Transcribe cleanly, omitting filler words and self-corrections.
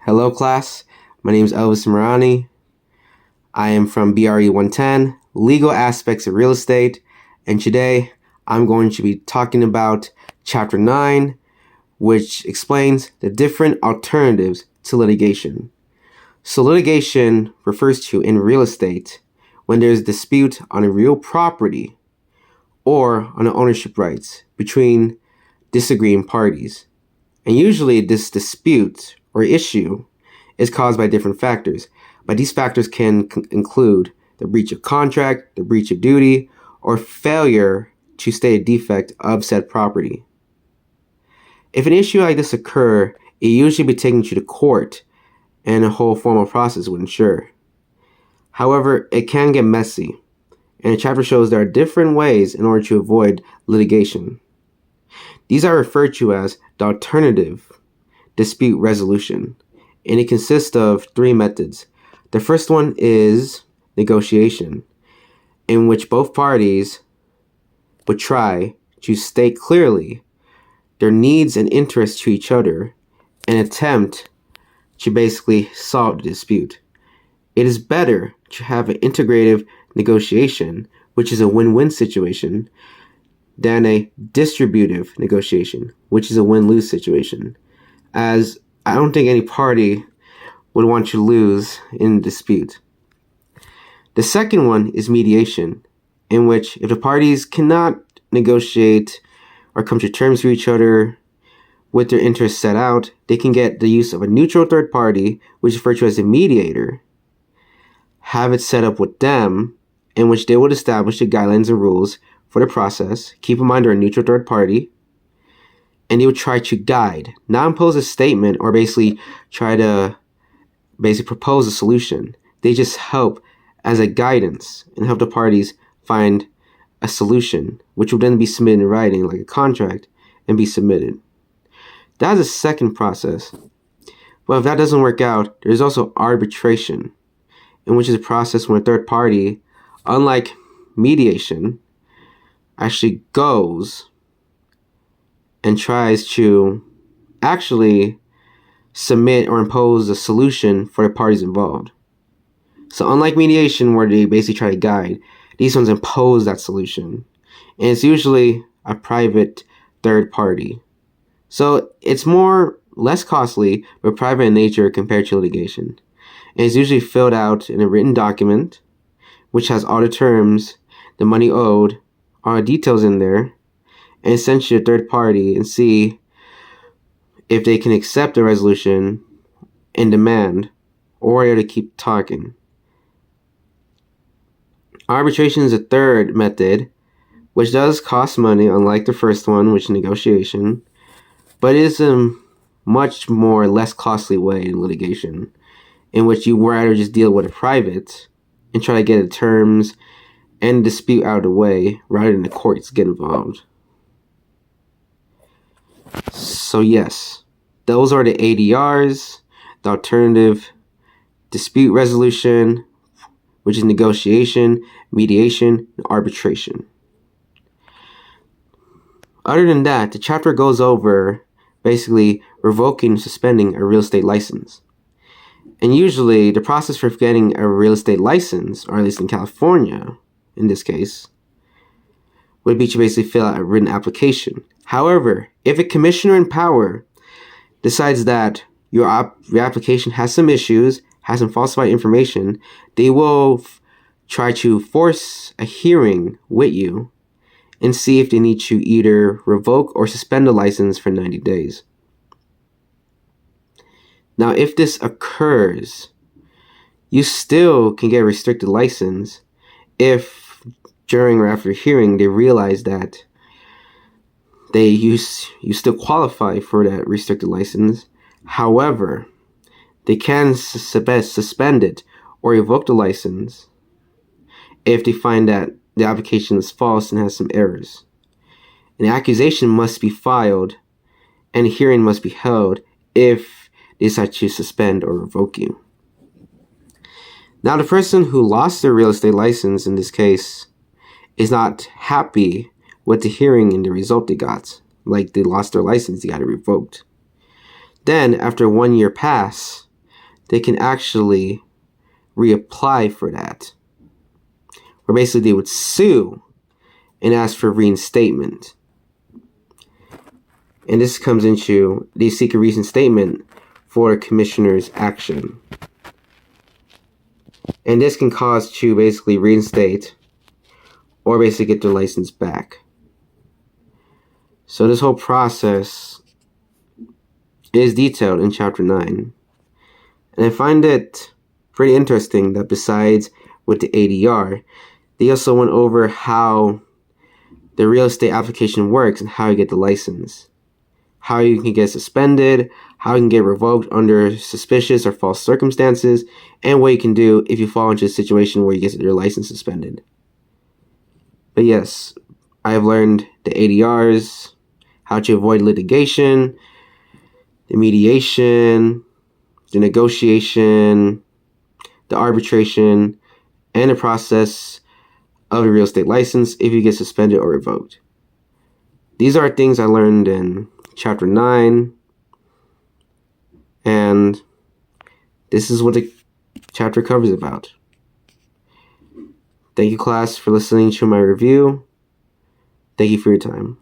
Hello class, my name is Elvis Morani. I am from BRE 110, Legal Aspects of Real Estate, and today I'm going to be talking about Chapter 9, which explains the different alternatives to litigation. So litigation refers to, in real estate, when there is a dispute on a real property or on the ownership rights between disagreeing parties. And usually this dispute or issue is caused by different factors, but these factors can include the breach of contract, the breach of duty, or failure to state a defect of said property. If an issue like this occur, it usually be taken to the court and a whole formal process would ensure. However, it can get messy, and the chapter shows there are different ways in order to avoid litigation. These are referred to as the alternative dispute resolution, and it consists of three methods. The first one is negotiation, in which both parties would try to state clearly their needs and interests to each other and attempt to basically solve the dispute. It is better to have an integrative negotiation, which is a win-win situation, than a distributive negotiation, which is a win-lose situation, as I don't think any party would want to lose in a dispute. The second one is mediation, in which if the parties cannot negotiate or come to terms with each other with their interests set out, they can get the use of a neutral third party, which is referred to as a mediator, have it set up with them, in which they would establish the guidelines and rules for the process. Keep in mind they're a neutral third party, and they would try to guide, not impose a statement or basically try to propose a solution. They just help as a guidance and help the parties find a solution, which will then be submitted in writing like a contract and be submitted. That is a second process. But if that doesn't work out, there's also arbitration, in which is a process when a third party, unlike mediation, actually goes and tries to actually submit or impose a solution for the parties involved. So unlike mediation, where they basically try to guide, these ones impose that solution. And it's usually a private third party. So it's less costly, but private in nature compared to litigation. And it's usually filled out in a written document, which has all the terms, the money owed, all the details in there, and send to a third party and see if they can accept the resolution and demand, or to keep talking. Arbitration is a third method, which does cost money, unlike the first one, which is negotiation, but it is a much less costly way in litigation, in which you rather just deal with a private and try to get the terms and dispute out of the way rather than the courts get involved. So yes, those are the ADRs, the alternative dispute resolution, which is negotiation, mediation, and arbitration. Other than that, the chapter goes over basically revoking and suspending a real estate license. And usually the process for getting a real estate license, or at least in California, in this case, would be to basically fill out a written application. However, if a commissioner in power decides that your application has some issues, has some falsified information, they will try to force a hearing with you and see if they need to either revoke or suspend the license for 90 days. Now, if this occurs, you still can get a restricted license if during or after hearing they realize that you still qualify for that restricted license. However, they can suspend it or revoke the license if they find that the application is false and has some errors. An accusation must be filed and a hearing must be held if they decide to suspend or revoke you. Now, the person who lost their real estate license in this case is not happy with the hearing and the result they got. Like, they lost their license, they got it revoked. Then, after 1 year pass, they can actually reapply for that. Or basically they would sue and ask for reinstatement. And this comes into, they seek a reinstatement for a commissioner's action. And this can cause to basically reinstate or basically get their license back. So this whole process is detailed in Chapter 9. And I find it pretty interesting that besides with the ADR, they also went over how the real estate application works and how you get the license. How you can get suspended, how you can get revoked under suspicious or false circumstances, and what you can do if you fall into a situation where you get your license suspended. But yes, I have learned the ADRs, how to avoid litigation, the mediation, the negotiation, the arbitration, and the process of a real estate license if you get suspended or revoked. These are things I learned in Chapter 9, and this is what the chapter covers about. Thank you, class, for listening to my review. Thank you for your time.